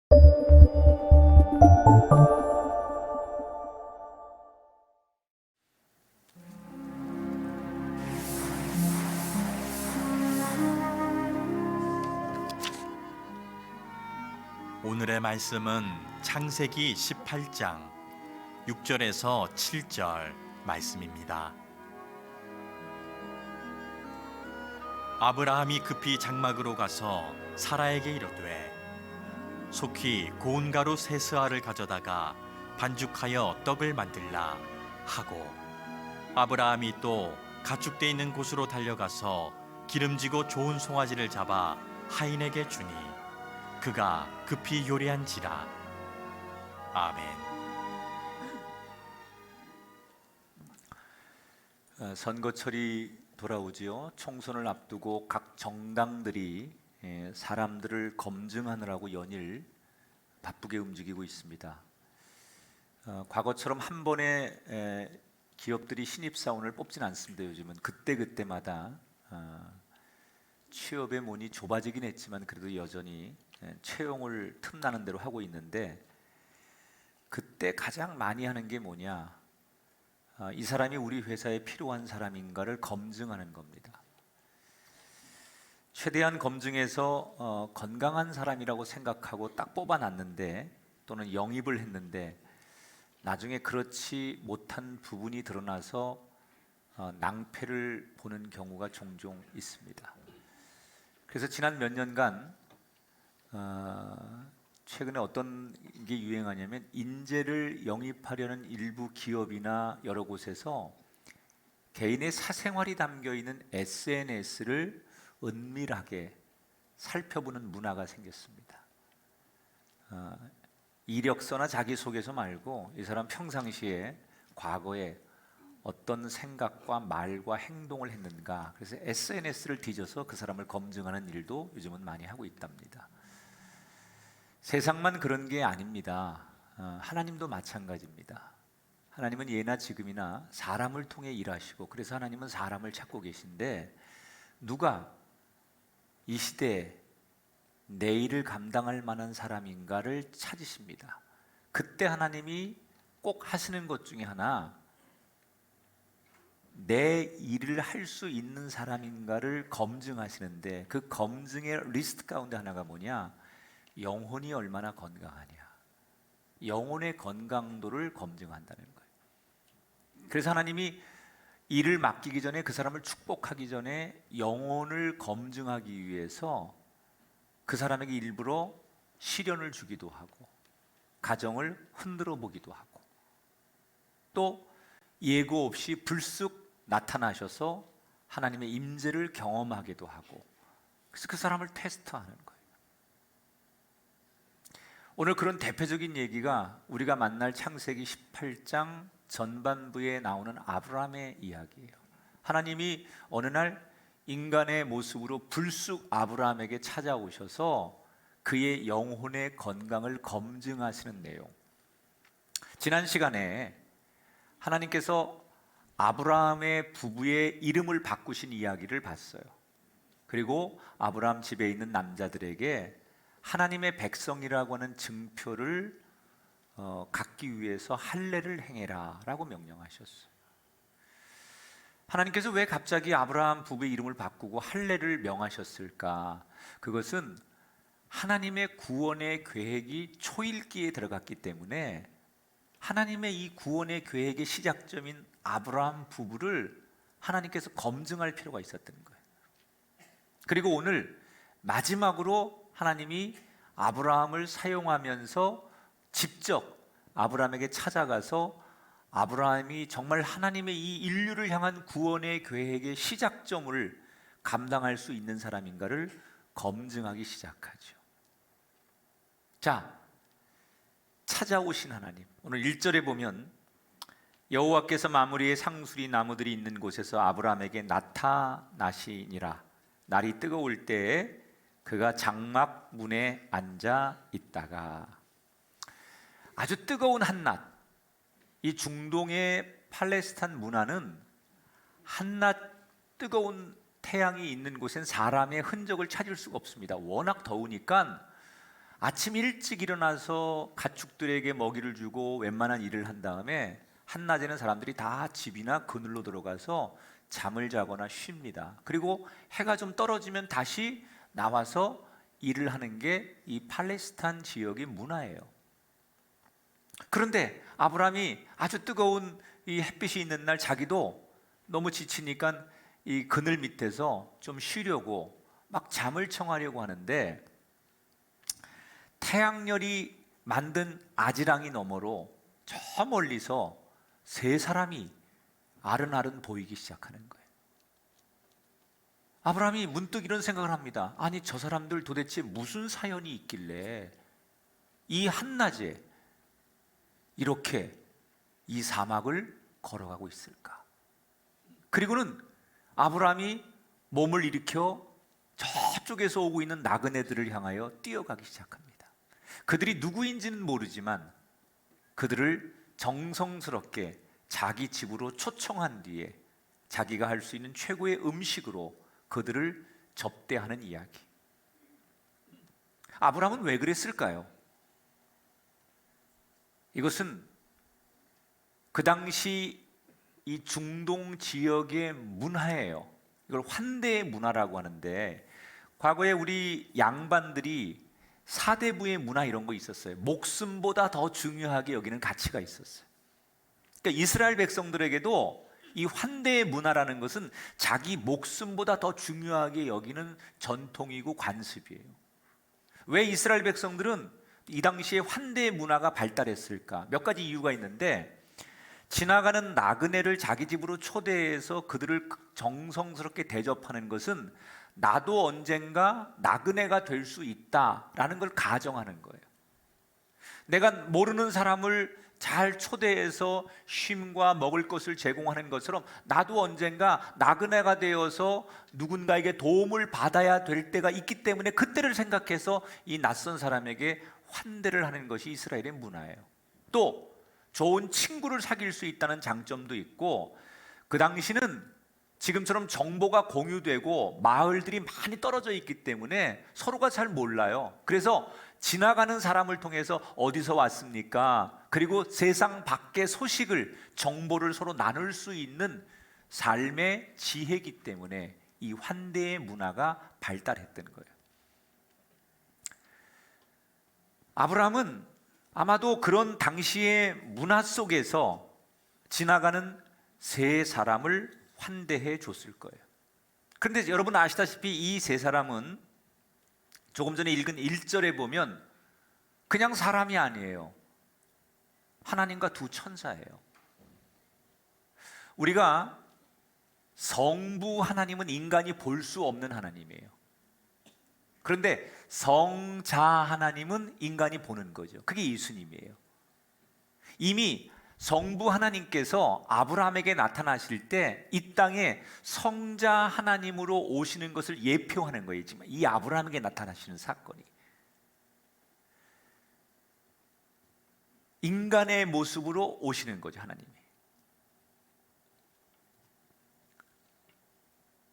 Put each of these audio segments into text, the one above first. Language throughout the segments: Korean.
오늘의 말씀은 창세기 18장 6절에서 7절 말씀입니다. 아브라함이 급히 장막으로 가서 사라에게 이르되 속히 고운 가루 세 스아를 가져다가 반죽하여 떡을 만들라 하고, 아브라함이 또 가축대 있는 곳으로 달려가서 기름지고 좋은 송아지를 잡아 하인에게 주니 그가 급히 요리한지라. 아멘. 선거철이 돌아오지요. 총선을 앞두고 각 정당들이 사람들을 검증하느라고 연일 바쁘게 움직이고 있습니다. 과거처럼 한 번에 기업들이 신입사원을 뽑진 않습니다. 요즘은 그때그때마다 취업의 문이 좁아지긴 했지만 그래도 여전히 채용을 틈나는 대로 하고 있는데, 그때 가장 많이 하는 게 뭐냐, 이 사람이 우리 회사에 필요한 사람인가를 검증하는 겁니다. 최대한 검증해서 건강한 사람이라고 생각하고 딱 뽑아놨는데, 또는 영입을 했는데 나중에 그렇지 못한 부분이 드러나서 낭패를 보는 경우가 종종 있습니다. 그래서 지난 몇 년간 최근에 어떤 게 유행하냐면, 인재를 영입하려는 일부 기업이나 여러 곳에서 개인의 사생활이 담겨있는 SNS를 은밀하게 살펴보는 문화가 생겼습니다. 이력서나 자기소개서 말고 이 사람 평상시에 과거에 어떤 생각과 말과 행동을 했는가, 그래서 SNS를 뒤져서 그 사람을 검증하는 일도 요즘은 많이 하고 있답니다. 세상만 그런 게 아닙니다. 하나님도 마찬가지입니다. 하나님은 예나 지금이나 사람을 통해 일하시고, 그래서 하나님은 사람을 찾고 계신데, 누가 이 시대에 내 일을 감당할 만한 사람인가를 찾으십니다. 그때 하나님이 꼭 하시는 것 중에 하나, 내 일을 할 수 있는 사람인가를 검증하시는데, 그 검증의 리스트 가운데 하나가 뭐냐, 영혼이 얼마나 건강하냐, 영혼의 건강도를 검증한다는 거예요. 그래서 하나님이 일을 맡기기 전에, 그 사람을 축복하기 전에 영혼을 검증하기 위해서 그 사람에게 일부러 시련을 주기도 하고, 가정을 흔들어 보기도 하고, 또 예고 없이 불쑥 나타나셔서 하나님의 임재를 경험하기도 하고, 그래서 그 사람을 테스트하는 거예요. 오늘 그런 대표적인 얘기가 우리가 만날 창세기 18장 전반부에 나오는 아브라함의 이야기예요. 하나님이 어느 날 인간의 모습으로 불쑥 아브라함에게 찾아오셔서 그의 영혼의 건강을 검증하시는 내용. 지난 시간에 하나님께서 아브라함의 부부의 이름을 바꾸신 이야기를 봤어요. 그리고 아브라함 집에 있는 남자들에게 하나님의 백성이라고 하는 증표를 갖기 위해서 할례를 행해라 라고 명령하셨어요. 하나님께서 왜 갑자기 아브라함 부부의 이름을 바꾸고 할례를 명하셨을까? 그것은 하나님의 구원의 계획이 초일기에 들어갔기 때문에 하나님의 이 구원의 계획의 시작점인 아브라함 부부를 하나님께서 검증할 필요가 있었던 거예요. 그리고 오늘 마지막으로 하나님이 아브라함을 사용하면서 직접 아브라함에게 찾아가서 아브라함이 정말 하나님의 이 인류를 향한 구원의 계획의 시작점을 감당할 수 있는 사람인가를 검증하기 시작하죠. 자, 찾아오신 하나님. 오늘 1절에 보면 여호와께서 마므리에 상수리 나무들이 있는 곳에서 아브라함에게 나타나시니라. 날이 뜨거울 때에 그가 장막 문에 앉아 있다가, 아주 뜨거운 한낮, 이 중동의 팔레스타인 문화는 한낮 뜨거운 태양이 있는 곳엔 사람의 흔적을 찾을 수가 없습니다. 워낙 더우니까 아침 일찍 일어나서 가축들에게 먹이를 주고 웬만한 일을 한 다음에 한낮에는 사람들이 다 집이나 그늘로 들어가서 잠을 자거나 쉽니다. 그리고 해가 좀 떨어지면 다시 나와서 일을 하는 게 이 팔레스타인 지역의 문화예요. 그런데 아브라함이 아주 뜨거운 이 햇빛이 있는 날 자기도 너무 지치니까 이 그늘 밑에서 좀 쉬려고 막 잠을 청하려고 하는데 태양열이 만든 아지랑이 너머로 저 멀리서 세 사람이 아른아른 보이기 시작하는 거예요. 아브라함이 문득 이런 생각을 합니다. 아니, 저 사람들 도대체 무슨 사연이 있길래 이 한낮에 이렇게 이 사막을 걸어가고 있을까? 그리고는 아브라함이 몸을 일으켜 저쪽에서 오고 있는 나그네들을 향하여 뛰어가기 시작합니다. 그들이 누구인지는 모르지만 그들을 정성스럽게 자기 집으로 초청한 뒤에 자기가 할 수 있는 최고의 음식으로 그들을 접대하는 이야기. 아브라함은 왜 그랬을까요? 이것은 그 당시 이 중동 지역의 문화예요. 이걸 환대의 문화라고 하는데, 과거에 우리 양반들이 사대부의 문화 이런 거 있었어요. 목숨보다 더 중요하게 여기는 가치가 있었어요. 그러니까 이스라엘 백성들에게도 이 환대의 문화라는 것은 자기 목숨보다 더 중요하게 여기는 전통이고 관습이에요. 왜 이스라엘 백성들은 이 당시에 환대의 문화가 발달했을까? 몇 가지 이유가 있는데, 지나가는 나그네를 자기 집으로 초대해서 그들을 정성스럽게 대접하는 것은 나도 언젠가 나그네가 될 수 있다라는 걸 가정하는 거예요. 내가 모르는 사람을 잘 초대해서 쉼과 먹을 것을 제공하는 것처럼 나도 언젠가 나그네가 되어서 누군가에게 도움을 받아야 될 때가 있기 때문에 그때를 생각해서 이 낯선 사람에게 환대를 하는 것이 이스라엘의 문화예요. 또 좋은 친구를 사귈 수 있다는 장점도 있고, 그 당시는 지금처럼 정보가 공유되고 마을들이 많이 떨어져 있기 때문에 서로가 잘 몰라요. 그래서 지나가는 사람을 통해서 어디서 왔습니까? 그리고 세상 밖의 소식을, 정보를 서로 나눌 수 있는 삶의 지혜이기 때문에 이 환대의 문화가 발달했던 거예요. 아브라함은 아마도 그런 당시의 문화 속에서 지나가는 세 사람을 환대해 줬을 거예요. 그런데 여러분 아시다시피 이 세 사람은 조금 전에 읽은 1절에 보면 그냥 사람이 아니에요. 하나님과 두 천사예요. 우리가 성부 하나님은 인간이 볼 수 없는 하나님이에요. 그런데 성자 하나님은 인간이 보는 거죠. 그게 예수님이에요. 이미 성부 하나님께서 아브라함에게 나타나실 때 이 땅에 성자 하나님으로 오시는 것을 예표하는 거예요. 지금 이 아브라함에게 나타나시는 사건이 인간의 모습으로 오시는 거죠, 하나님이.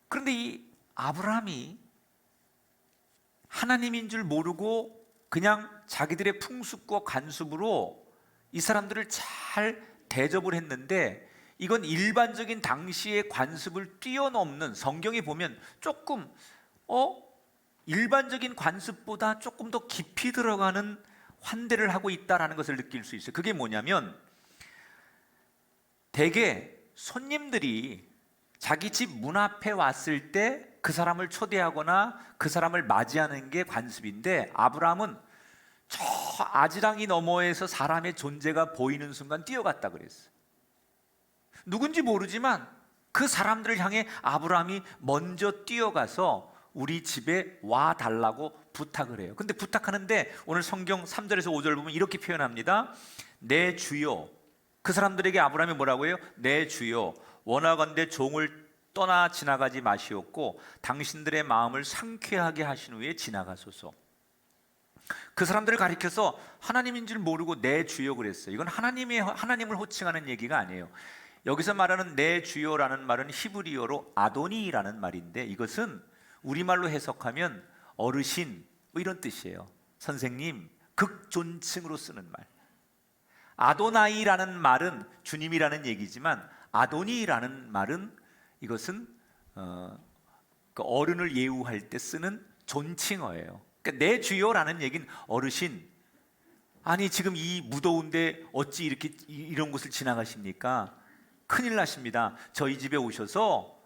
그런데 이 아브라함이 하나님인 줄 모르고 그냥 자기들의 풍습과 관습으로 이 사람들을 잘 대접을 했는데, 이건 일반적인 당시의 관습을 뛰어넘는, 성경에 보면 조금 일반적인 관습보다 조금 더 깊이 들어가는 환대를 하고 있다는 것을 느낄 수 있어요. 그게 뭐냐면, 대개 손님들이 자기 집 문 앞에 왔을 때 그 사람을 초대하거나 그 사람을 맞이하는 게 관습인데, 아브라함은 저 아지랑이 너머에서 사람의 존재가 보이는 순간 뛰어갔다 그랬어요. 누군지 모르지만 그 사람들을 향해 아브라함이 먼저 뛰어가서 우리 집에 와 달라고 부탁을 해요. 근데 부탁하는데 오늘 성경 3절에서 5절 보면 이렇게 표현합니다. 내 주여. 그 사람들에게 아브라함이 뭐라고 해요? 내 주여, 원하건대 종을 떠나 지나가지 마시옵고 당신들의 마음을 상쾌하게 하신 후에 지나가소서. 그 사람들을 가리켜서 하나님인 줄 모르고 내 주여 그랬어요. 이건 하나님을 호칭하는 얘기가 아니에요. 여기서 말하는 내 주여라는 말은 히브리어로 아도니라는 말인데, 이것은 우리말로 해석하면 어르신 이런 뜻이에요. 선생님, 극존칭으로 쓰는 말. 아도나이라는 말은 주님이라는 얘기지만 아도니라는 말은 이것은 그 어른을 예우할 때 쓰는 존칭어예요. 그러니까 내 주여라는 얘기는 어르신, 아니 지금 이 무더운데 어찌 이렇게 이런 곳을 지나가십니까? 큰일 나십니다. 저희 집에 오셔서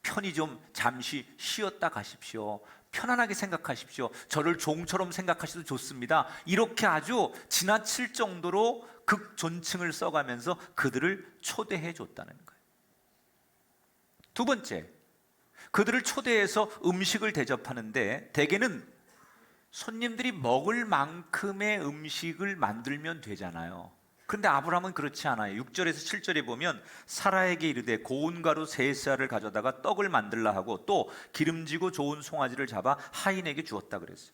편히 좀 잠시 쉬었다 가십시오. 편안하게 생각하십시오. 저를 종처럼 생각하셔도 좋습니다. 이렇게 아주 지나칠 정도로 극존칭을 써가면서 그들을 초대해 줬다는 거예요. 두 번째, 그들을 초대해서 음식을 대접하는데 대개는 손님들이 먹을 만큼의 음식을 만들면 되잖아요. 그런데 아브라함은 그렇지 않아요. 6절에서 7절에 보면 사라에게 이르되 고운 가루 세 쌀을 가져다가 떡을 만들라 하고 또 기름지고 좋은 송아지를 잡아 하인에게 주었다 그랬어요.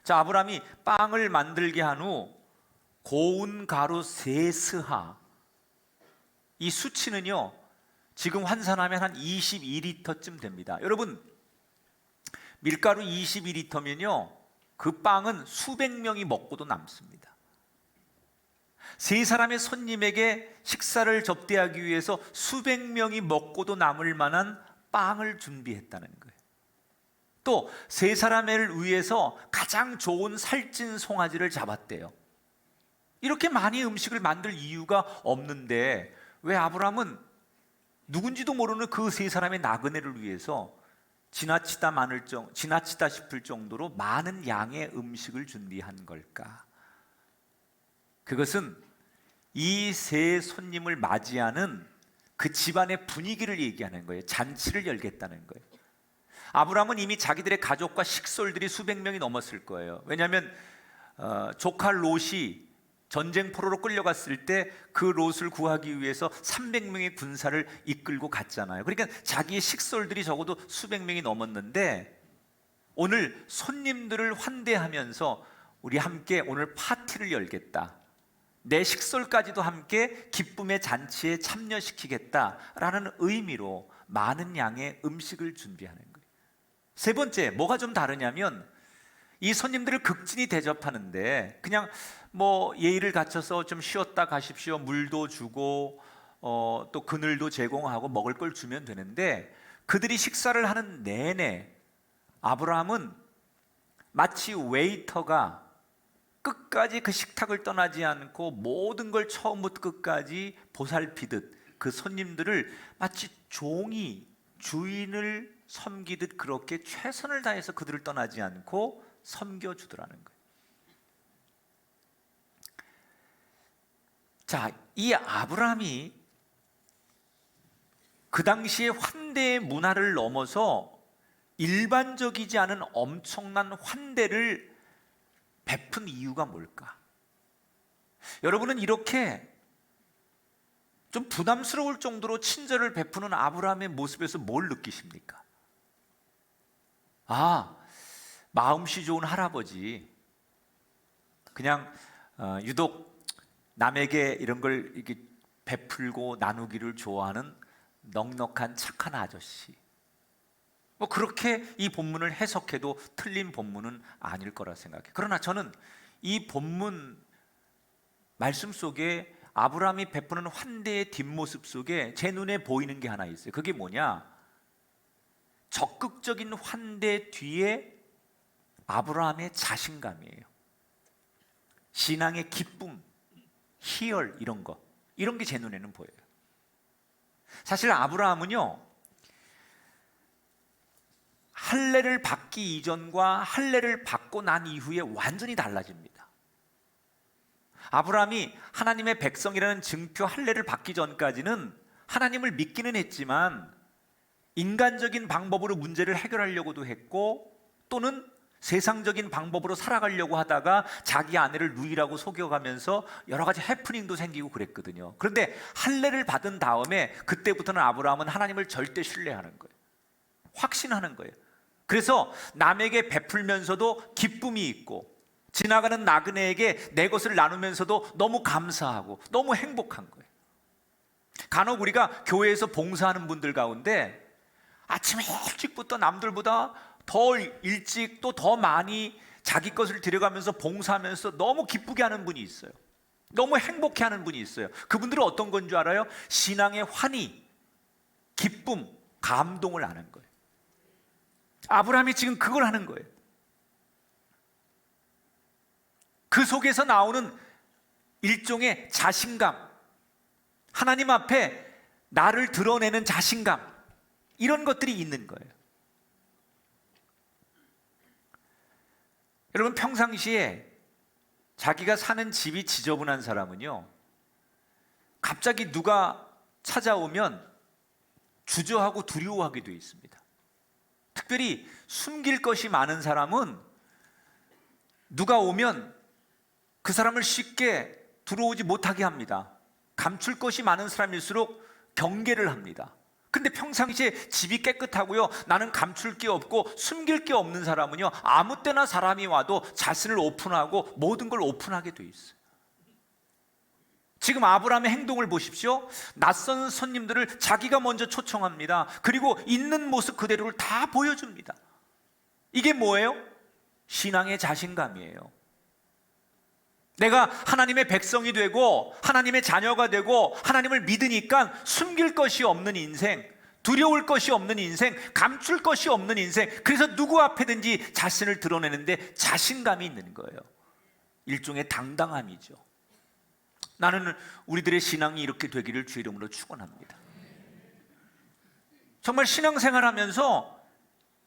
자, 아브라함이 빵을 만들게 한 후 고운 가루 세 스하, 이 수치는요 지금 환산하면 한 22리터쯤 됩니다. 여러분, 밀가루 22리터면요 그 빵은 수백 명이 먹고도 남습니다. 세 사람의 손님에게 식사를 접대하기 위해서 수백 명이 먹고도 남을 만한 빵을 준비했다는 거예요. 또 세 사람을 위해서 가장 좋은 살찐 송아지를 잡았대요. 이렇게 많이 음식을 만들 이유가 없는데 왜 아브라함은 누군지도 모르는 그 세 사람의 나그네를 위해서 지나치다 싶을 정도로 많은 양의 음식을 준비한 걸까? 그것은 이 세 손님을 맞이하는 그 집안의 분위기를 얘기하는 거예요. 잔치를 열겠다는 거예요. 아브라함은 이미 자기들의 가족과 식솔들이 수백 명이 넘었을 거예요. 왜냐하면 조카 롯이 전쟁 포로로 끌려갔을 때 그 롯을 구하기 위해서 300명의 군사를 이끌고 갔잖아요. 그러니까 자기의 식솔들이 적어도 수백 명이 넘었는데 오늘 손님들을 환대하면서 우리 함께 오늘 파티를 열겠다, 내 식솔까지도 함께 기쁨의 잔치에 참여시키겠다라는 의미로 많은 양의 음식을 준비하는 거예요. 세 번째, 뭐가 좀 다르냐면 이 손님들을 극진히 대접하는데 그냥 뭐 예의를 갖춰서 좀 쉬었다 가십시오, 물도 주고 또 그늘도 제공하고 먹을 걸 주면 되는데 그들이 식사를 하는 내내 아브라함은 마치 웨이터가 끝까지 그 식탁을 떠나지 않고 모든 걸 처음부터 끝까지 보살피듯 그 손님들을 마치 종이 주인을 섬기듯 그렇게 최선을 다해서 그들을 떠나지 않고 섬겨주더라는 거예요. 자, 이 아브라함이 그 당시의 환대의 문화를 넘어서 일반적이지 않은 엄청난 환대를 베푼 이유가 뭘까? 여러분은 이렇게 좀 부담스러울 정도로 친절을 베푸는 아브라함의 모습에서 뭘 느끼십니까? 아, 마음씨 좋은 할아버지, 그냥 유독 남에게 이런 걸 이렇게 베풀고 나누기를 좋아하는 넉넉한 착한 아저씨. 뭐 그렇게 이 본문을 해석해도 틀린 본문은 아닐 거라 생각해요. 그러나 저는 이 본문 말씀 속에 아브라함이 베푸는 환대의 뒷모습 속에 제 눈에 보이는 게 하나 있어요. 그게 뭐냐? 적극적인 환대 뒤에 아브라함의 자신감이에요. 신앙의 기쁨, 희열, 이런 게 제 눈에는 보여요. 사실 아브라함은요, 할례를 받기 이전과 할례를 받고 난 이후에 완전히 달라집니다. 아브라함이 하나님의 백성이라는 증표 할례를 받기 전까지는 하나님을 믿기는 했지만 인간적인 방법으로 문제를 해결하려고도 했고 또는 세상적인 방법으로 살아가려고 하다가 자기 아내를 누이라고 속여가면서 여러 가지 해프닝도 생기고 그랬거든요. 그런데 할례를 받은 다음에 그때부터는 아브라함은 하나님을 절대 신뢰하는 거예요. 확신하는 거예요. 그래서 남에게 베풀면서도 기쁨이 있고 지나가는 나그네에게 내 것을 나누면서도 너무 감사하고 너무 행복한 거예요. 간혹 우리가 교회에서 봉사하는 분들 가운데 아침 일찍부터 남들보다 더 일찍 또 더 많이 자기 것을 들여가면서 봉사하면서 너무 기쁘게 하는 분이 있어요. 너무 행복해 하는 분이 있어요. 그분들은 어떤 건 줄 알아요? 신앙의 환희, 기쁨, 감동을 아는 거예요. 아브라함이 지금 그걸 하는 거예요. 그 속에서 나오는 일종의 자신감, 하나님 앞에 나를 드러내는 자신감, 이런 것들이 있는 거예요. 여러분, 평상시에 자기가 사는 집이 지저분한 사람은요, 갑자기 누가 찾아오면 주저하고 두려워하게 되어 있습니다. 특별히 숨길 것이 많은 사람은 누가 오면 그 사람을 쉽게 들어오지 못하게 합니다. 감출 것이 많은 사람일수록 경계를 합니다. 근데 평상시에 집이 깨끗하고요, 나는 감출 게 없고 숨길 게 없는 사람은요, 아무 때나 사람이 와도 자신을 오픈하고 모든 걸 오픈하게 돼 있어요. 지금 아브라함의 행동을 보십시오. 낯선 손님들을 자기가 먼저 초청합니다. 그리고 있는 모습 그대로를 다 보여줍니다. 이게 뭐예요? 신앙의 자신감이에요. 내가 하나님의 백성이 되고 하나님의 자녀가 되고 하나님을 믿으니까 숨길 것이 없는 인생, 두려울 것이 없는 인생, 감출 것이 없는 인생, 그래서 누구 앞에든지 자신을 드러내는데 자신감이 있는 거예요. 일종의 당당함이죠. 나는 우리들의 신앙이 이렇게 되기를 주의 이름으로 축원합니다. 정말 신앙생활하면서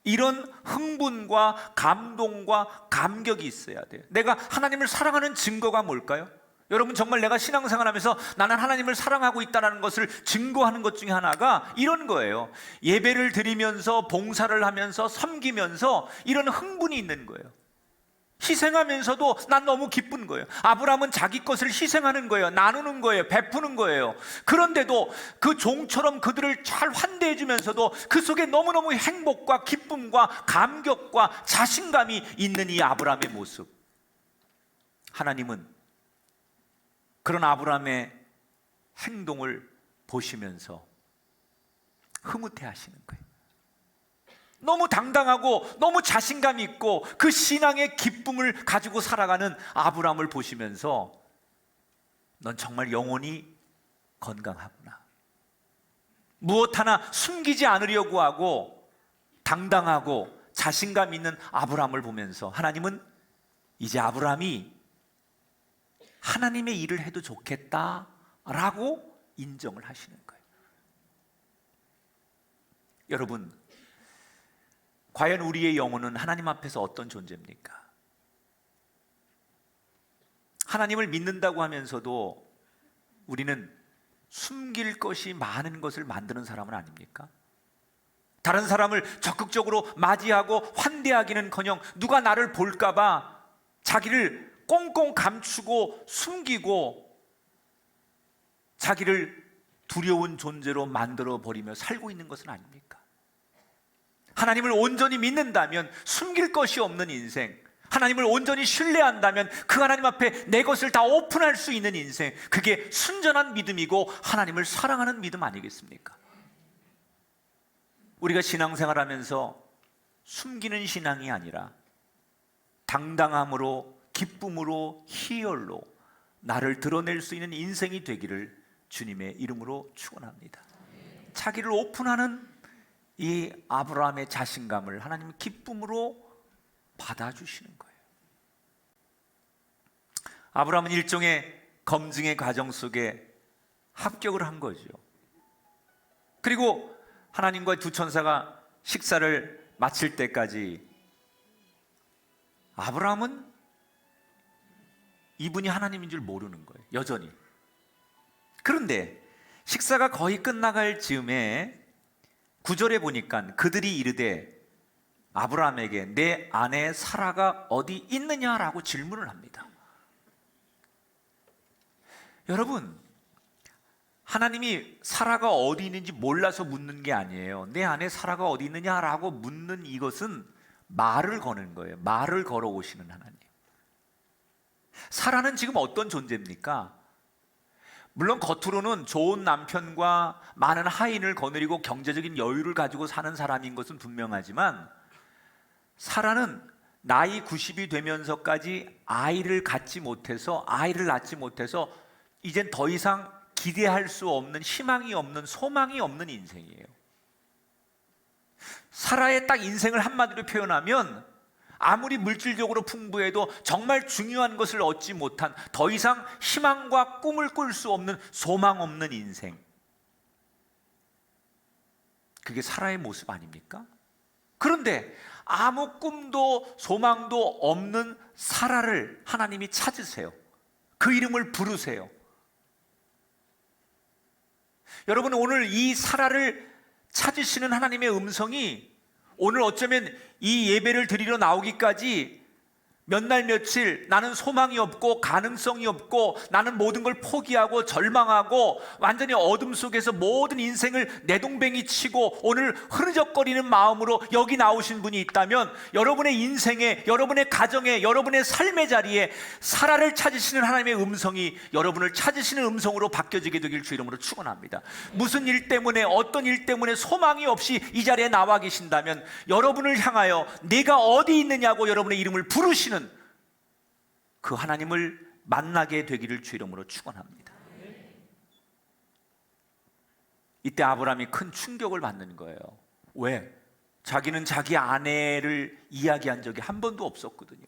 이런 흥분과 감동과 감격이 있어야 돼요. 내가 하나님을 사랑하는 증거가 뭘까요? 여러분, 정말 내가 신앙생활하면서 나는 하나님을 사랑하고 있다는 것을 증거하는 것 중에 하나가 이런 거예요. 예배를 드리면서, 봉사를 하면서, 섬기면서 이런 흥분이 있는 거예요. 희생하면서도 난 너무 기쁜 거예요. 아브라함은 자기 것을 희생하는 거예요. 나누는 거예요. 베푸는 거예요. 그런데도 그 종처럼 그들을 잘 환대해 주면서도 그 속에 너무너무 행복과 기쁨과 감격과 자신감이 있는 이 아브라함의 모습, 하나님은 그런 아브라함의 행동을 보시면서 흐뭇해 하시는 거예요. 너무 당당하고 너무 자신감 있고 그 신앙의 기쁨을 가지고 살아가는 아브라함을 보시면서 넌 정말 영혼이 건강하구나, 무엇 하나 숨기지 않으려고 하고 당당하고 자신감 있는 아브라함을 보면서 하나님은 이제 아브라함이 하나님의 일을 해도 좋겠다라고 인정을 하시는 거예요. 여러분, 과연 우리의 영혼은 하나님 앞에서 어떤 존재입니까? 하나님을 믿는다고 하면서도 우리는 숨길 것이 많은 것을 만드는 사람은 아닙니까? 다른 사람을 적극적으로 맞이하고 환대하기는커녕 누가 나를 볼까봐 자기를 꽁꽁 감추고 숨기고 자기를 두려운 존재로 만들어버리며 살고 있는 것은 아닙니까? 하나님을 온전히 믿는다면 숨길 것이 없는 인생, 하나님을 온전히 신뢰한다면 그 하나님 앞에 내 것을 다 오픈할 수 있는 인생, 그게 순전한 믿음이고 하나님을 사랑하는 믿음 아니겠습니까? 우리가 신앙생활하면서 숨기는 신앙이 아니라 당당함으로, 기쁨으로, 희열로 나를 드러낼 수 있는 인생이 되기를 주님의 이름으로 축원합니다. 자기를 오픈하는 이 아브라함의 자신감을 하나님은 기쁨으로 받아주시는 거예요. 아브라함은 일종의 검증의 과정 속에 합격을 한 거죠. 그리고 하나님과 두 천사가 식사를 마칠 때까지 아브라함은 이분이 하나님인 줄 모르는 거예요, 여전히. 그런데 식사가 거의 끝나갈 즈음에 9절에 보니까 그들이 이르되 아브라함에게 내 아내 사라가 어디 있느냐라고 질문을 합니다. 여러분, 하나님이 사라가 어디 있는지 몰라서 묻는 게 아니에요. 내 아내 사라가 어디 있느냐라고 묻는 이것은 말을 거는 거예요. 말을 걸어오시는 하나님. 사라는 지금 어떤 존재입니까? 물론 겉으로는 좋은 남편과 많은 하인을 거느리고 경제적인 여유를 가지고 사는 사람인 것은 분명하지만 사라는 나이 90이 되면서까지 아이를 낳지 못해서 이젠 더 이상 기대할 수 없는, 희망이 없는, 소망이 없는 인생이에요. 사라의 딱 인생을 한마디로 표현하면 아무리 물질적으로 풍부해도 정말 중요한 것을 얻지 못한, 더 이상 희망과 꿈을 꿀 수 없는, 소망 없는 인생. 그게 사라의 모습 아닙니까? 그런데 아무 꿈도 소망도 없는 사라를 하나님이 찾으세요. 그 이름을 부르세요. 여러분, 오늘 이 사라를 찾으시는 하나님의 음성이 오늘 어쩌면 이 예배를 드리러 나오기까지 몇 날 며칠 나는 소망이 없고 가능성이 없고 나는 모든 걸 포기하고 절망하고 완전히 어둠 속에서 모든 인생을 내동뱅이 치고 오늘 흐느적거리는 마음으로 여기 나오신 분이 있다면, 여러분의 인생에, 여러분의 가정에, 여러분의 삶의 자리에 사라를 찾으시는 하나님의 음성이 여러분을 찾으시는 음성으로 바뀌어지게 되길 주 이름으로 축원합니다. 무슨 일 때문에, 어떤 일 때문에 소망이 없이 이 자리에 나와 계신다면 여러분을 향하여 내가 어디 있느냐고 여러분의 이름을 부르시는 그 하나님을 만나게 되기를 주 이름으로 축원합니다. 이때 아브라함이 큰 충격을 받는 거예요. 왜? 자기는 자기 아내를 이야기한 적이 한 번도 없었거든요.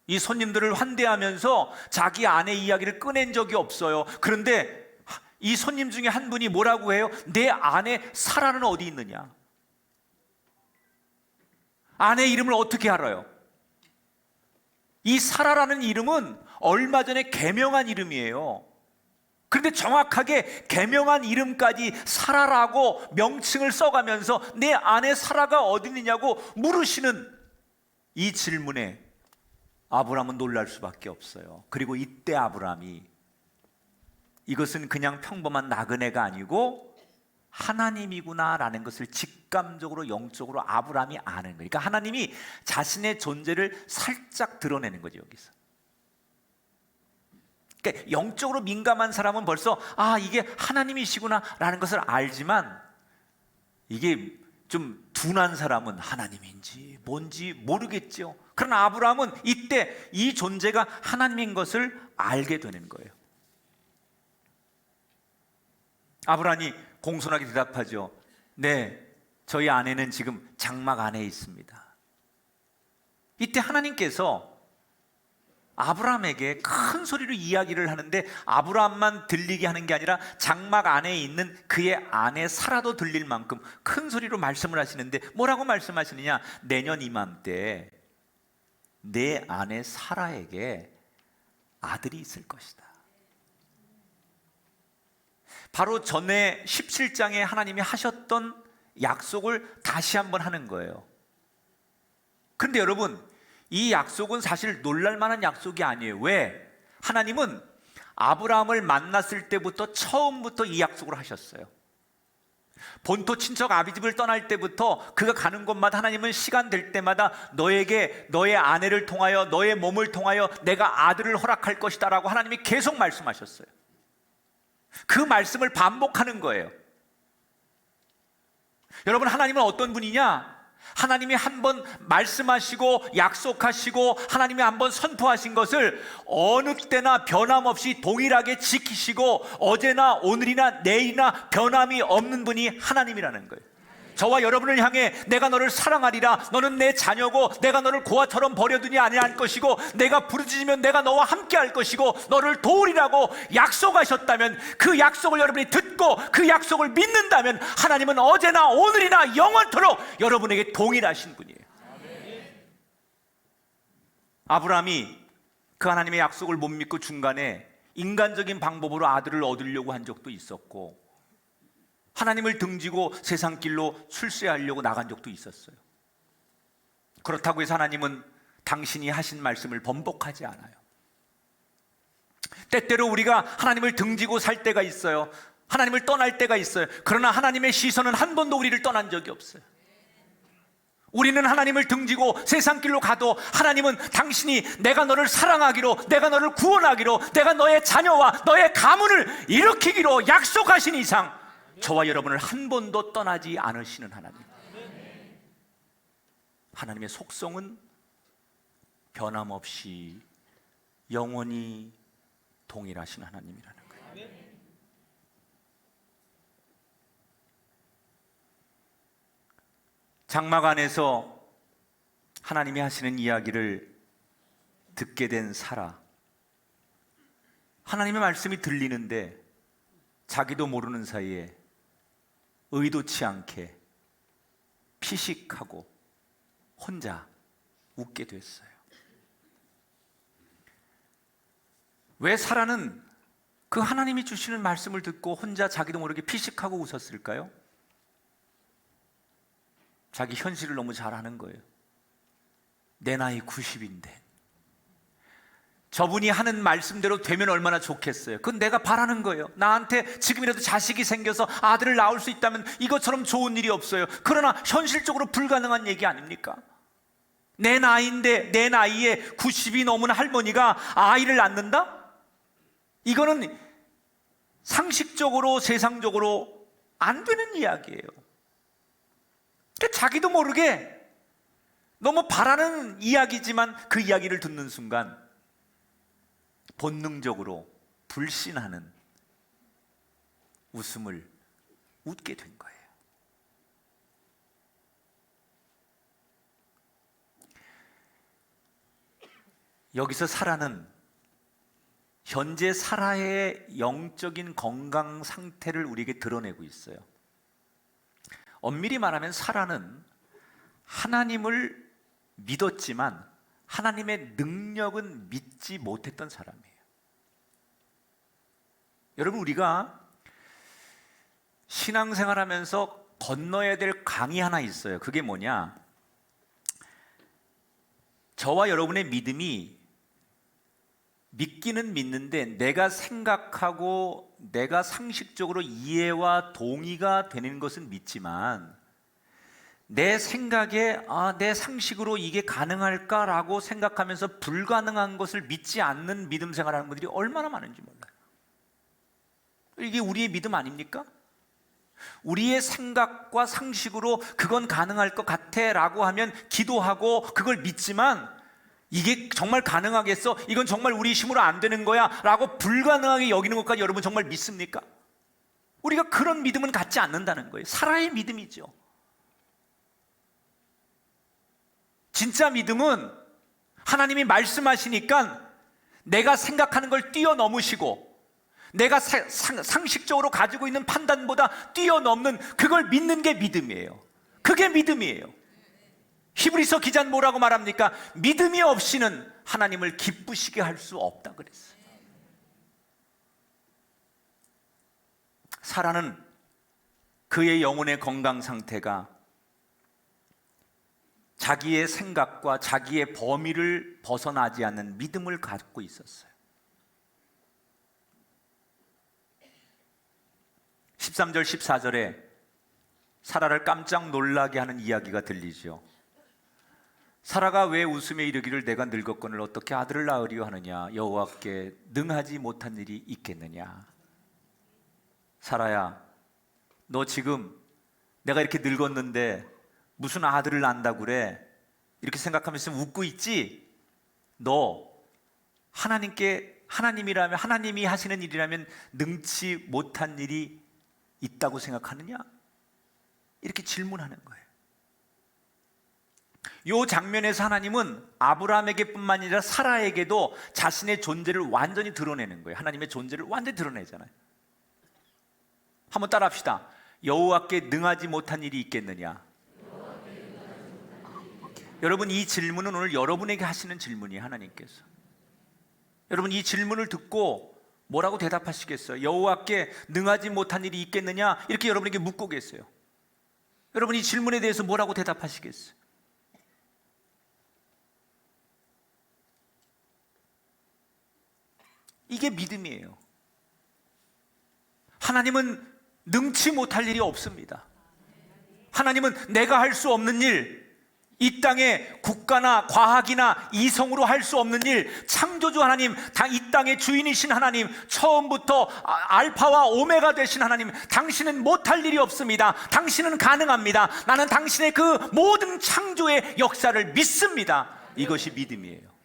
이 손님들을 환대하면서 자기 아내 이야기를 꺼낸 적이 없어요. 그런데 이 손님 중에 한 분이 뭐라고 해요? 내 아내 사라는 어디 있느냐? 아내 이름을 어떻게 알아요? 이 사라라는 이름은 얼마 전에 개명한 이름이에요. 그런데 정확하게 개명한 이름까지 사라라고 명칭을 써가면서 내 아내 사라가 어디 있느냐고 물으시는 이 질문에 아브라함은 놀랄 수밖에 없어요. 그리고 이때 아브라함이 이것은 그냥 평범한 나그네가 아니고 하나님이구나라는 것을 직감적으로, 영적으로 아브라함이 아는 거예요. 그러니까 하나님이 자신의 존재를 살짝 드러내는 거죠, 여기서. 그러니까 영적으로 민감한 사람은 벌써 이게 하나님이시구나라는 것을 알지만, 이게 좀 둔한 사람은 하나님인지 뭔지 모르겠죠. 그러나 아브라함은 이때 이 존재가 하나님인 것을 알게 되는 거예요. 아브라함이 공손하게 대답하죠. 네, 저희 아내는 지금 장막 안에 있습니다. 이때 하나님께서 아브라함에게 큰 소리로 이야기를 하는데 아브라함만 들리게 하는 게 아니라 장막 안에 있는 그의 아내 사라도 들릴 만큼 큰 소리로 말씀을 하시는데, 뭐라고 말씀하시느냐? 내년 이맘때 내 아내 사라에게 아들이 있을 것이다. 바로 전에 17장에 하나님이 하셨던 약속을 다시 한번 하는 거예요. 그런데 여러분, 이 약속은 사실 놀랄만한 약속이 아니에요. 왜? 하나님은 아브라함을 만났을 때부터 처음부터 이 약속을 하셨어요. 본토 친척 아비집을 떠날 때부터 그가 가는 곳마다 하나님은 시간 될 때마다 너에게 너의 아내를 통하여, 너의 몸을 통하여 내가 아들을 허락할 것이다 라고 하나님이 계속 말씀하셨어요. 그 말씀을 반복하는 거예요. 여러분, 하나님은 어떤 분이냐? 하나님이 한번 말씀하시고 약속하시고 하나님이 한번 선포하신 것을 어느 때나 변함없이 동일하게 지키시고 어제나 오늘이나 내일이나 변함이 없는 분이 하나님이라는 거예요. 저와 여러분을 향해 내가 너를 사랑하리라, 너는 내 자녀고 내가 너를 고아처럼 버려두지 아니할 것이고 내가 부르짖으면 내가 너와 함께 할 것이고 너를 도우리라고 약속하셨다면, 그 약속을 여러분이 듣고 그 약속을 믿는다면 하나님은 어제나 오늘이나 영원토록 여러분에게 동일하신 분이에요. 아브라함이 그 하나님의 약속을 못 믿고 중간에 인간적인 방법으로 아들을 얻으려고 한 적도 있었고, 하나님을 등지고 세상 길로 출세하려고 나간 적도 있었어요. 그렇다고 해서 하나님은 당신이 하신 말씀을 번복하지 않아요. 때때로 우리가 하나님을 등지고 살 때가 있어요. 하나님을 떠날 때가 있어요. 그러나 하나님의 시선은 한 번도 우리를 떠난 적이 없어요. 우리는 하나님을 등지고 세상 길로 가도 하나님은 당신이 내가 너를 사랑하기로, 내가 너를 구원하기로, 내가 너의 자녀와 너의 가문을 일으키기로 약속하신 이상 저와 여러분을 한 번도 떠나지 않으시는 하나님. 하나님의 속성은 변함없이 영원히 동일하신 하나님이라는 거예요. 장막 안에서 하나님이 하시는 이야기를 듣게 된 사라. 하나님의 말씀이 들리는데 자기도 모르는 사이에 의도치 않게 피식하고 혼자 웃게 됐어요. 왜 사라는 그 하나님이 주시는 말씀을 듣고 혼자 자기도 모르게 피식하고 웃었을까요? 자기 현실을 너무 잘 아는 거예요. 내 나이 90인데 저분이 하는 말씀대로 되면 얼마나 좋겠어요. 그건 내가 바라는 거예요. 나한테 지금이라도 자식이 생겨서 아들을 낳을 수 있다면 이것처럼 좋은 일이 없어요. 그러나 현실적으로 불가능한 얘기 아닙니까? 내 나이인데 내 나이에 90이 넘은 할머니가 아이를 낳는다? 이거는 상식적으로 세상적으로 안 되는 이야기예요. 그러니까 자기도 모르게 너무 바라는 이야기지만 그 이야기를 듣는 순간 본능적으로 불신하는 웃음을 웃게 된 거예요. 여기서 사라는 현재 사라의 영적인 건강 상태를 우리에게 드러내고 있어요. 엄밀히 말하면 사라는 하나님을 믿었지만 하나님의 능력은 믿지 못했던 사람이에요. 여러분, 우리가 신앙생활하면서 건너야 될 강이 하나 있어요. 그게 뭐냐? 저와 여러분의 믿음이 믿기는 믿는데 내가 생각하고 내가 상식적으로 이해와 동의가 되는 것은 믿지만 내 생각에 내 상식으로 이게 가능할까라고 생각하면서 불가능한 것을 믿지 않는 믿음 생활하는 분들이 얼마나 많은지 몰라요. 이게 우리의 믿음 아닙니까? 우리의 생각과 상식으로 그건 가능할 것 같아 라고 하면 기도하고 그걸 믿지만 이게 정말 가능하겠어? 이건 정말 우리 힘으로 안 되는 거야 라고 불가능하게 여기는 것까지 여러분 정말 믿습니까? 우리가 그런 믿음은 갖지 않는다는 거예요. 사라의 믿음이죠. 진짜 믿음은 하나님이 말씀하시니까 내가 생각하는 걸 뛰어넘으시고 내가 상식적으로 가지고 있는 판단보다 뛰어넘는 그걸 믿는 게 믿음이에요. 그게 믿음이에요. 히브리서 기자는 뭐라고 말합니까? 믿음이 없이는 하나님을 기쁘시게 할 수 없다 그랬어요. 사라는 그의 영혼의 건강 상태가 자기의 생각과 자기의 범위를 벗어나지 않는 믿음을 갖고 있었어요. 13절 14절에 사라를 깜짝 놀라게 하는 이야기가 들리죠. 사라가 왜 웃으며 이르기를 내가 늙었거늘 어떻게 아들을 낳으리요 하느냐? 여호와께 능하지 못한 일이 있겠느냐? 사라야, 너 지금 내가 이렇게 늙었는데 무슨 아들을 낳는다고 그래? 이렇게 생각하면서 웃고 있지? 너 하나님이라면, 하나님이 하시는 일이라면 능치 못한 일이 있다고 생각하느냐? 이렇게 질문하는 거예요. 이 장면에서 하나님은 아브라함에게 뿐만 아니라 사라에게도 자신의 존재를 완전히 드러내는 거예요. 하나님의 존재를 완전히 드러내잖아요. 한번 따라 합시다. 여호와께 능하지 못한 일이 있겠느냐? 여러분, 이 질문은 오늘 여러분에게 하시는 질문이에요. 하나님께서. 여러분, 이 질문을 듣고 뭐라고 대답하시겠어요? 여호와께 능하지 못한 일이 있겠느냐? 이렇게 여러분에게 묻고 계세요. 여러분, 이 질문에 대해서 뭐라고 대답하시겠어요? 이게 믿음이에요. 하나님은 능치 못할 일이 없습니다. 하나님은 내가 할 수 없는 일, 이 땅에 국가나 과학이나 이성으로 할 수 없는 일, 창조주 하나님, 이 땅의 주인이신 하나님, 처음부터 알파와 오메가 되신 하나님, 당신은 못할 일이 없습니다. 당신은 가능합니다. 나는 당신의 그 모든 창조의 역사를 믿습니다. 이것이 믿음이에요.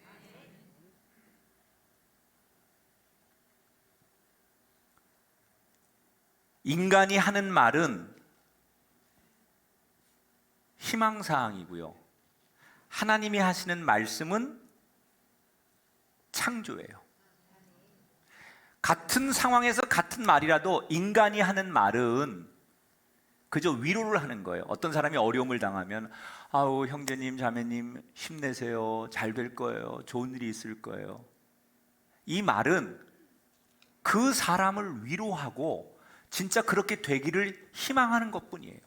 인간이 하는 말은 희망사항이고요, 하나님이 하시는 말씀은 창조예요. 같은 상황에서 같은 말이라도 인간이 하는 말은 그저 위로를 하는 거예요. 어떤 사람이 어려움을 당하면 아우 형제님 자매님 힘내세요, 잘 될 거예요, 좋은 일이 있을 거예요. 이 말은 그 사람을 위로하고 진짜 그렇게 되기를 희망하는 것뿐이에요.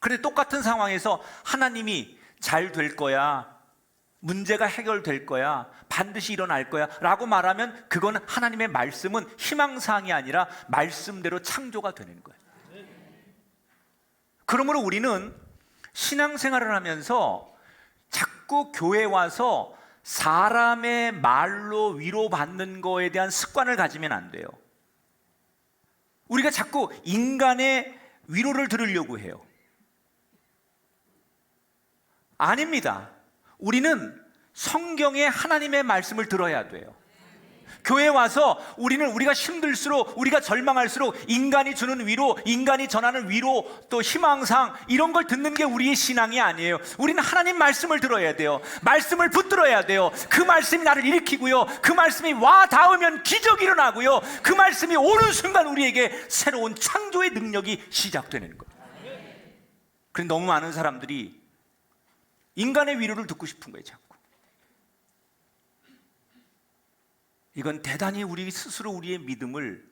그런데 똑같은 상황에서 하나님이 잘 될 거야, 문제가 해결될 거야, 반드시 일어날 거야 라고 말하면 그건 하나님의 말씀은 희망사항이 아니라 말씀대로 창조가 되는 거예요. 그러므로 우리는 신앙생활을 하면서 자꾸 교회 와서 사람의 말로 위로받는 거에 대한 습관을 가지면 안 돼요. 우리가 자꾸 인간의 위로를 들으려고 해요. 아닙니다. 우리는 성경의 하나님의 말씀을 들어야 돼요. 교회에 와서 우리가 힘들수록, 우리가 절망할수록 인간이 주는 위로, 인간이 전하는 위로, 또 희망상 이런 걸 듣는 게 우리의 신앙이 아니에요. 우리는 하나님 말씀을 들어야 돼요. 말씀을 붙들어야 돼요. 그 말씀이 나를 일으키고요, 그 말씀이 와 닿으면 기적이 일어나고요, 그 말씀이 오는 순간 우리에게 새로운 창조의 능력이 시작되는 거예요. 그런데 너무 많은 사람들이 인간의 위로를 듣고 싶은 거예요. 자꾸. 이건 대단히 우리 스스로 우리의 믿음을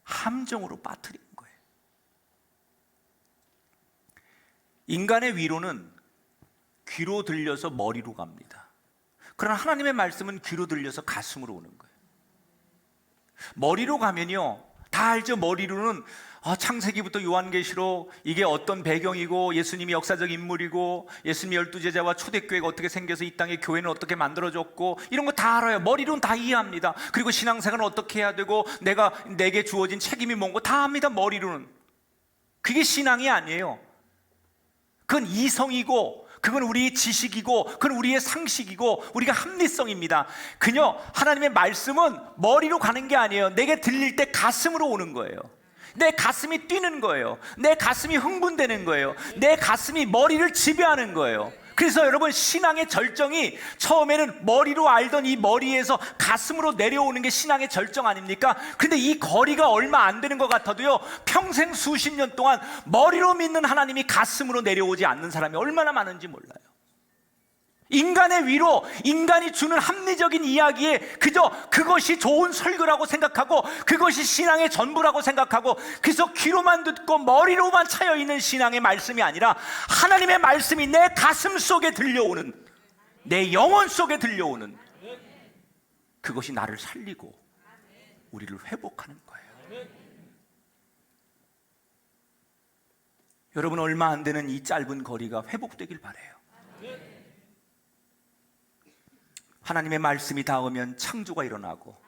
함정으로 빠뜨리는 거예요. 인간의 위로는 귀로 들려서 머리로 갑니다. 그러나 하나님의 말씀은 귀로 들려서 가슴으로 오는 거예요. 머리로 가면요, 다 알죠. 머리로는 창세기부터 요한계시록 이게 어떤 배경이고 예수님이 역사적 인물이고 예수님이 12제자와 초대교회가 어떻게 생겨서 이 땅에 교회는 어떻게 만들어졌고 이런 거 다 알아요. 머리로는 다 이해합니다. 그리고 신앙생활은 어떻게 해야 되고 내게 주어진 책임이 뭔고 다 압니다. 머리로는. 그게 신앙이 아니에요. 그건 이성이고 그건 우리의 지식이고 그건 우리의 상식이고 우리가 합리성입니다. 그녀 하나님의 말씀은 머리로 가는 게 아니에요. 내게 들릴 때 가슴으로 오는 거예요. 내 가슴이 뛰는 거예요. 내 가슴이 흥분되는 거예요. 내 가슴이 머리를 지배하는 거예요. 그래서 여러분, 신앙의 절정이 처음에는 머리로 알던 이 머리에서 가슴으로 내려오는 게 신앙의 절정 아닙니까? 근데 이 거리가 얼마 안 되는 것 같아도요, 평생 수십 년 동안 머리로 믿는 하나님이 가슴으로 내려오지 않는 사람이 얼마나 많은지 몰라요. 인간의 위로, 인간이 주는 합리적인 이야기에 그저 그것이 좋은 설교라고 생각하고 그것이 신앙의 전부라고 생각하고 그래서 귀로만 듣고 머리로만 차여있는 신앙의 말씀이 아니라 하나님의 말씀이 내 가슴 속에 들려오는, 내 영혼 속에 들려오는, 그것이 나를 살리고 우리를 회복하는 거예요. 여러분, 얼마 안 되는 이 짧은 거리가 회복되길 바라요. 하나님의 말씀이 닿으면 창조가 일어나고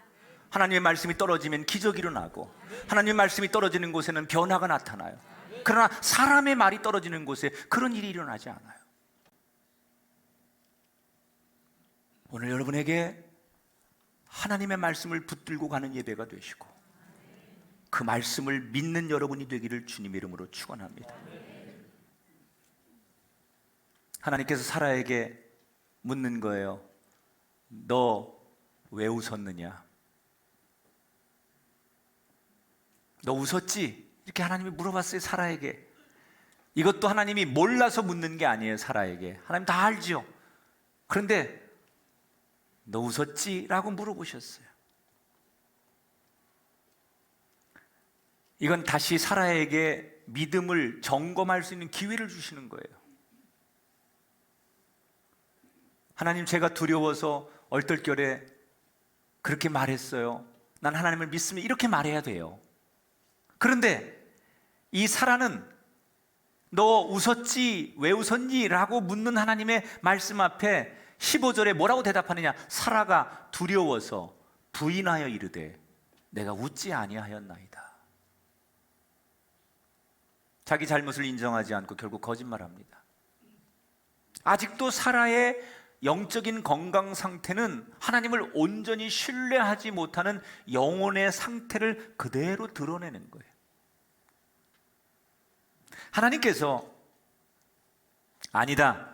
하나님의 말씀이 떨어지면 기적이 일어나고 하나님의 말씀이 떨어지는 곳에는 변화가 나타나요. 그러나 사람의 말이 떨어지는 곳에 그런 일이 일어나지 않아요. 오늘 여러분에게 하나님의 말씀을 붙들고 가는 예배가 되시고 그 말씀을 믿는 여러분이 되기를 주님의 이름으로 축원합니다. 하나님께서 사라에게 묻는 거예요. 너 왜 웃었느냐? 너 웃었지? 이렇게 하나님이 물어봤어요, 사라에게. 이것도 하나님이 몰라서 묻는 게 아니에요, 사라에게. 하나님 다 알죠. 그런데 너 웃었지? 라고 물어보셨어요. 이건 다시 사라에게 믿음을 점검할 수 있는 기회를 주시는 거예요. 하나님, 제가 두려워서 얼떨결에 그렇게 말했어요. 난 하나님을 믿습니다. 이렇게 말해야 돼요. 그런데 이 사라는 너 웃었지? 왜 웃었니? 라고 묻는 하나님의 말씀 앞에 15절에 뭐라고 대답하느냐? 사라가 두려워서 부인하여 이르되 내가 웃지 아니하였나이다. 자기 잘못을 인정하지 않고 결국 거짓말합니다. 아직도 사라의 영적인 건강 상태는 하나님을 온전히 신뢰하지 못하는 영혼의 상태를 그대로 드러내는 거예요. 하나님께서 아니다,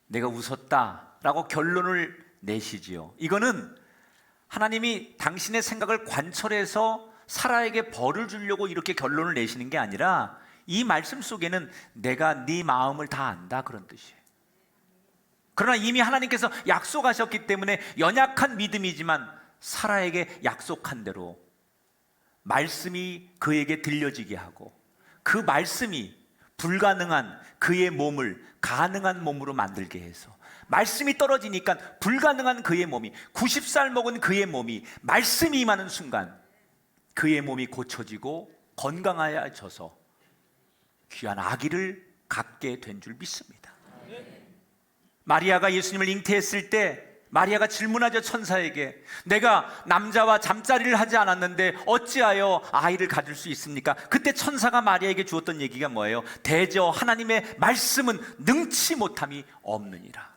내가 웃었다라고 결론을 내시지요. 이거는 하나님이 당신의 생각을 관철해서 사라에게 벌을 주려고 이렇게 결론을 내시는 게 아니라 이 말씀 속에는 내가 네 마음을 다 안다, 그런 뜻이에요. 그러나 이미 하나님께서 약속하셨기 때문에 연약한 믿음이지만 사라에게 약속한 대로 말씀이 그에게 들려지게 하고 그 말씀이 불가능한 그의 몸을 가능한 몸으로 만들게 해서, 말씀이 떨어지니까 불가능한 그의 몸이, 90살 먹은 그의 몸이 말씀이 임하는 순간 그의 몸이 고쳐지고 건강하여져서 귀한 아기를 갖게 된 줄 믿습니다. 마리아가 예수님을 잉태했을 때 마리아가 질문하죠, 천사에게. 내가 남자와 잠자리를 하지 않았는데 어찌하여 아이를 가질 수 있습니까? 그때 천사가 마리아에게 주었던 얘기가 뭐예요? 대저 하나님의 말씀은 능치 못함이 없느니라.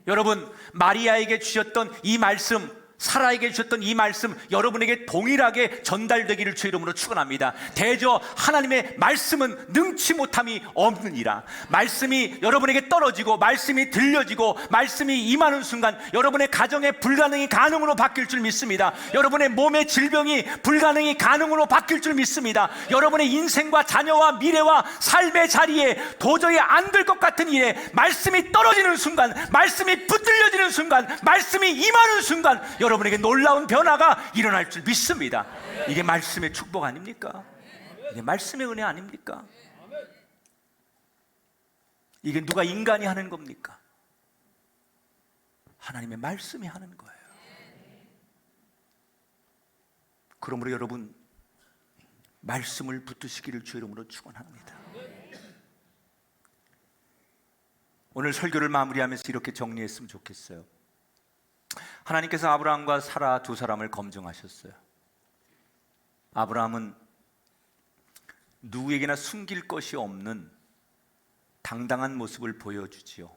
여러분, 마리아에게 주셨던 이 말씀, 사라에게 주셨던 이 말씀 여러분에게 동일하게 전달되기를 주의 이름으로 축원합니다. 대저 하나님의 말씀은 능치 못함이 없느니라. 말씀이 여러분에게 떨어지고 말씀이 들려지고 말씀이 임하는 순간 여러분의 가정의 불가능이 가능으로 바뀔 줄 믿습니다. 여러분의 몸의 질병이 불가능이 가능으로 바뀔 줄 믿습니다. 여러분의 인생과 자녀와 미래와 삶의 자리에 도저히 안 될 것 같은 일에 말씀이 떨어지는 순간, 말씀이 붙들려지는 순간, 말씀이 임하는 순간 여러분에게 놀라운 변화가 일어날 줄 믿습니다. 이게 말씀의 축복 아닙니까? 이게 말씀의 은혜 아닙니까? 이게 누가 인간이 하는 겁니까? 하나님의 말씀이 하는 거예요. 그러므로 여러분, 말씀을 붙드시기를 주의 이름으로 축원합니다. 오늘 설교를 마무리하면서 이렇게 정리했으면 좋겠어요. 하나님께서 아브라함과 사라 두 사람을 검증하셨어요. 아브라함은 누구에게나 숨길 것이 없는 당당한 모습을 보여주지요.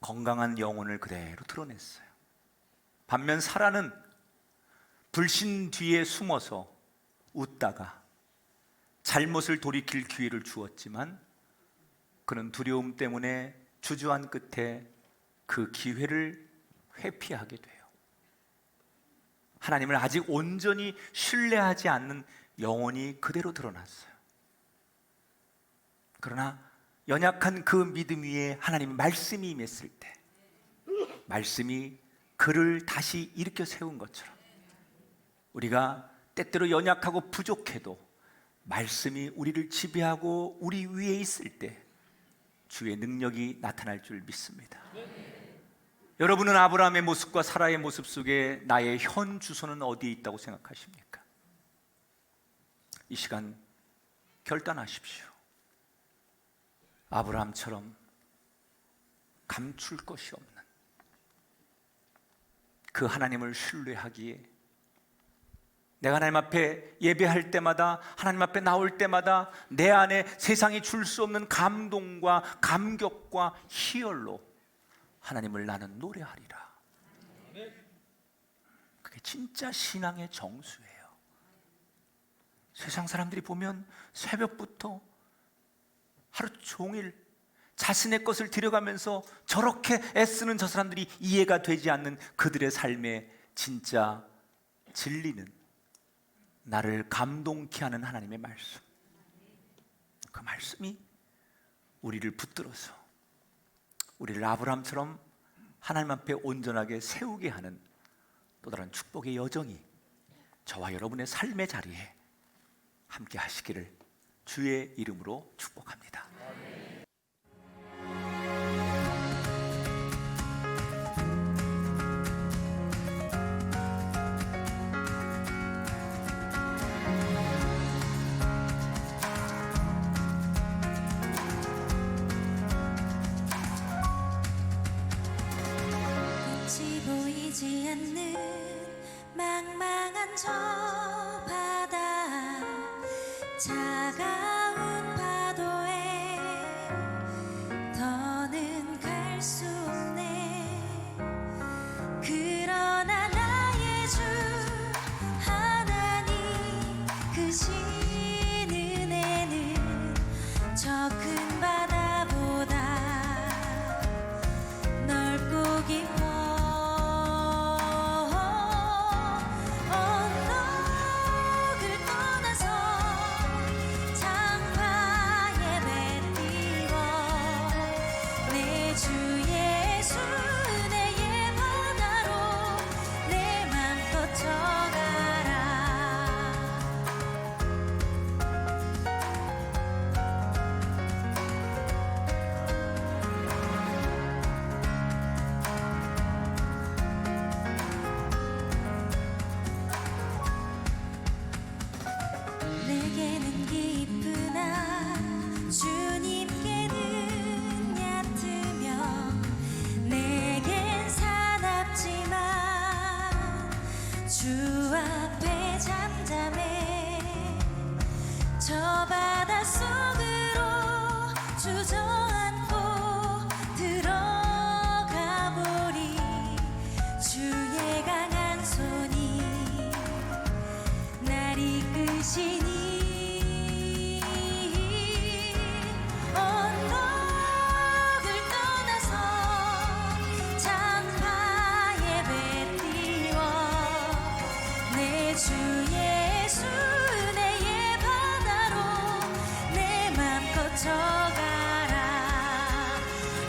건강한 영혼을 그대로 드러냈어요. 반면 사라는 불신 뒤에 숨어서 웃다가 잘못을 돌이킬 기회를 주었지만 그는 두려움 때문에 주저한 끝에 그 기회를 회피하게 돼요. 하나님을 아직 온전히 신뢰하지 않는 영혼이 그대로 드러났어요. 그러나 연약한 그 믿음 위에 하나님의 말씀이 임했을 때, 말씀이 그를 다시 일으켜 세운 것처럼 우리가 때때로 연약하고 부족해도 말씀이 우리를 지배하고 우리 위에 있을 때 주의 능력이 나타날 줄 믿습니다. 여러분은 아브라함의 모습과 사라의 모습 속에 나의 현 주소는 어디에 있다고 생각하십니까? 이 시간 결단하십시오. 아브라함처럼 감출 것이 없는 그 하나님을 신뢰하기에, 내가 하나님 앞에 예배할 때마다, 하나님 앞에 나올 때마다 내 안에 세상이 줄 수 없는 감동과 감격과 희열로 하나님을 나는 노래하리라. 그게 진짜 신앙의 정수예요. 세상 사람들이 보면 새벽부터 하루 종일 자신의 것을 들여가면서 저렇게 애쓰는 저 사람들이 이해가 되지 않는 그들의 삶의 진짜 진리는 나를 감동케 하는 하나님의 말씀. 그 말씀이 우리를 붙들어서 우리를 아브라함처럼 하나님 앞에 온전하게 세우게 하는 또 다른 축복의 여정이 저와 여러분의 삶의 자리에 함께 하시기를 주의 이름으로 축복합니다. 보이지 않는 망망한 저 바다, 차가운 파도에 더는 갈 수 없네. 그러나 나의 주 하나님 그 주 앞에 잠잠해 저 바다 속으로 주저앉고 들어가 보리 주의 강한 손이 날 이끄시니 언덕을 떠나서 장파에 배 띄워 내 주 예수 내의 바다로 내 맘껏 져가라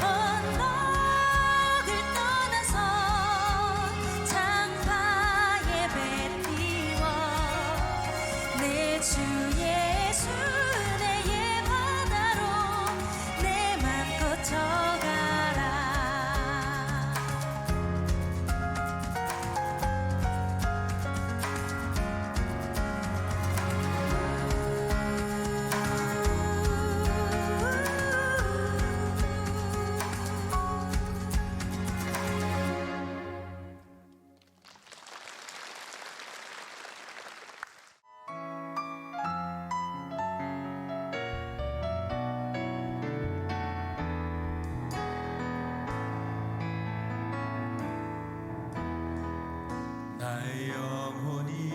언덕을 떠나서 장파에 배 띄워 내 주 예수 내의 바다로 내 맘껏 져가라 나의 영혼이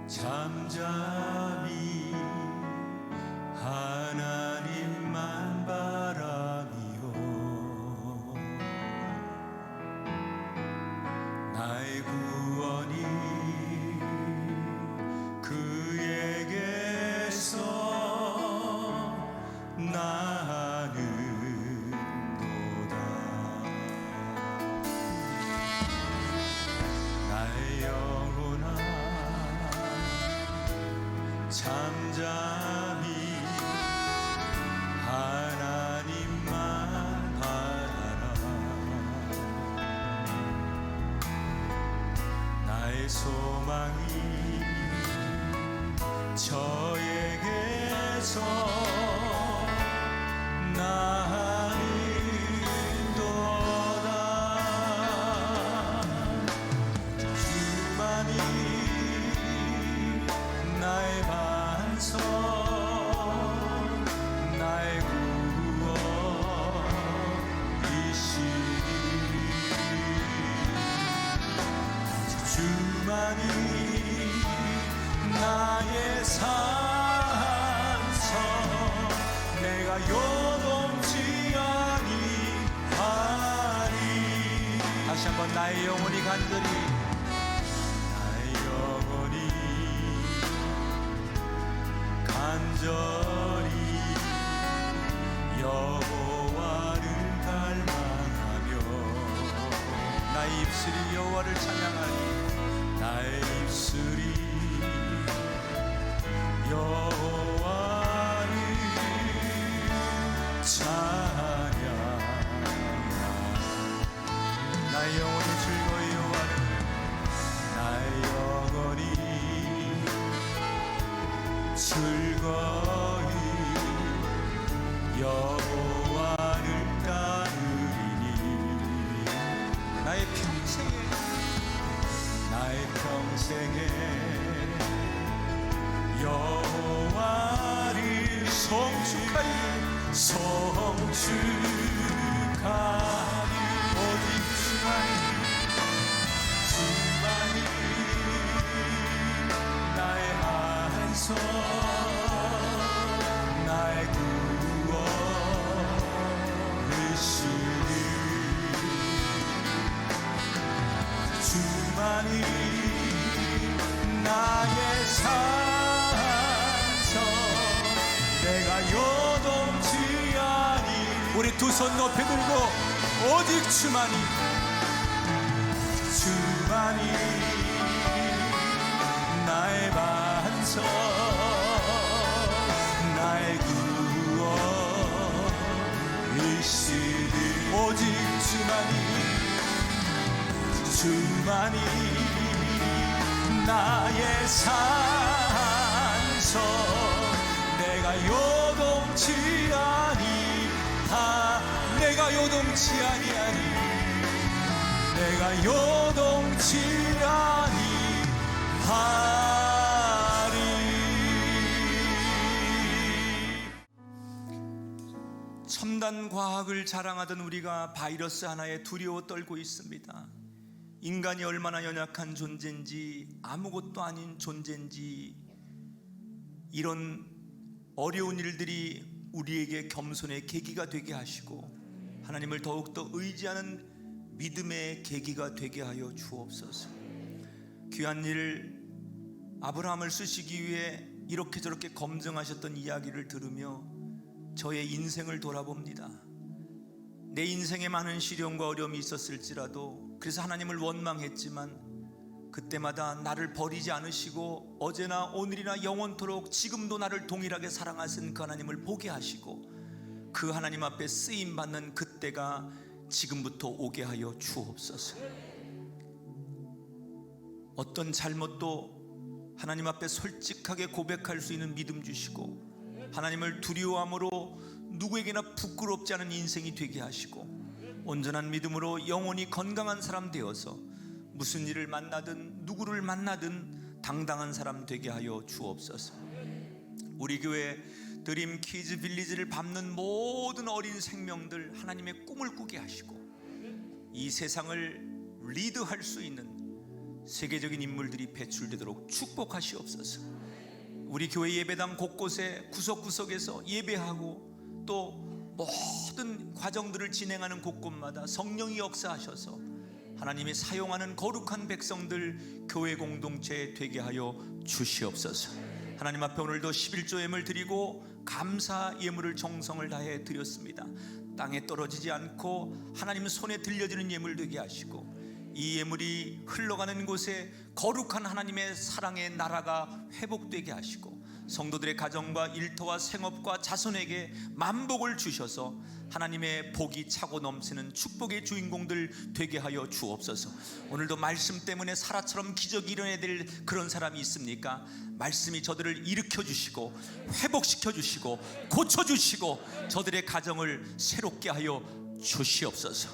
잠잠히 하나님만 바라미요 나의 구원이 그에게서 나는도다 나의 영혼아 잠잠히 하나님만 바라라 나의 소망이 저에게서 나는도다 주만이 나의 반석 나의 구원이시니 주만이 나의 산성 내가 요동치 아니하리 다시 한번 나의 영혼이 간절히 나의 영혼이 간절히 여호와를 갈망하며 나의 입술이 여호와를 찬양하니 나의 입술이 여호와를 찬양하니 나의 영혼이 즐거이 여호와를 나의 영혼이 즐거이 여호와를 따르리니 나의 평생에 여호와를 성축하리 오직 주만이 나의 안석 나의 구원이시니 주만이 나의 산성 내가 요동치 아니 우리 두 손 높이 들고 오직 주만이 나의 반석 나의 구원이시니 오직 주만이 나의 산성 내가 요동치 아니하니 내가 요동치 온전치 아니하리. 첨단 과학을 자랑하던 우리가 바이러스 하나에 두려워 떨고 있습니다. 인간이 얼마나 연약한 존재인지, 아무것도 아닌 존재인지, 이런 어려운 일들이 우리에게 겸손의 계기가 되게 하시고 하나님을 더욱더 의지하는 믿음의 계기가 되게 하여 주옵소서. 귀한 일 아브라함을 쓰시기 위해 이렇게 저렇게 검증하셨던 이야기를 들으며 저의 인생을 돌아봅니다. 내 인생에 많은 시련과 어려움이 있었을지라도, 그래서 하나님을 원망했지만 그때마다 나를 버리지 않으시고 어제나 오늘이나 영원토록 지금도 나를 동일하게 사랑하신 그 하나님을 보게 하시고 그 하나님 앞에 쓰임받는 그때가 지금부터 오게 하여 주옵소서. 어떤 잘못도 하나님 앞에 솔직하게 고백할 수 있는 믿음 주시고, 하나님을 두려워함으로 누구에게나 부끄럽지 않은 인생이 되게 하시고, 온전한 믿음으로 영원히 건강한 사람 되어서 무슨 일을 만나든 누구를 만나든 당당한 사람 되게 하여 주옵소서. 우리 교회 드림 키즈 빌리지를 밟는 모든 어린 생명들 하나님의 꿈을 꾸게 하시고 이 세상을 리드할 수 있는 세계적인 인물들이 배출되도록 축복하시옵소서. 우리 교회 예배당 곳곳에 구석구석에서 예배하고 또 모든 과정들을 진행하는 곳곳마다 성령이 역사하셔서 하나님이 사용하는 거룩한 백성들 교회 공동체 되게 하여 주시옵소서. 하나님 앞에 오늘도 11조 예물 드리고 감사 예물을 정성을 다해 드렸습니다. 땅에 떨어지지 않고 하나님 손에 들려지는 예물 되게 하시고 이 예물이 흘러가는 곳에 거룩한 하나님의 사랑의 나라가 회복되게 하시고 성도들의 가정과 일터와 생업과 자손에게 만복을 주셔서 하나님의 복이 차고 넘치는 축복의 주인공들 되게 하여 주옵소서. 오늘도 말씀 때문에 사라처럼 기적이 일어나야 될 그런 사람이 있습니까? 말씀이 저들을 일으켜 주시고 회복시켜 주시고 고쳐 주시고 저들의 가정을 새롭게 하여 주시옵소서.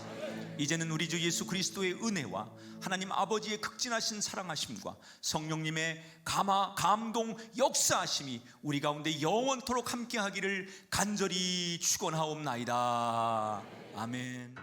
이제는 우리 주 예수 그리스도의 은혜와 하나님 아버지의 극진하신 사랑하심과 성령님의 감동 역사하심이 우리 가운데 영원토록 함께하기를 간절히 축원하옵나이다. 아멘.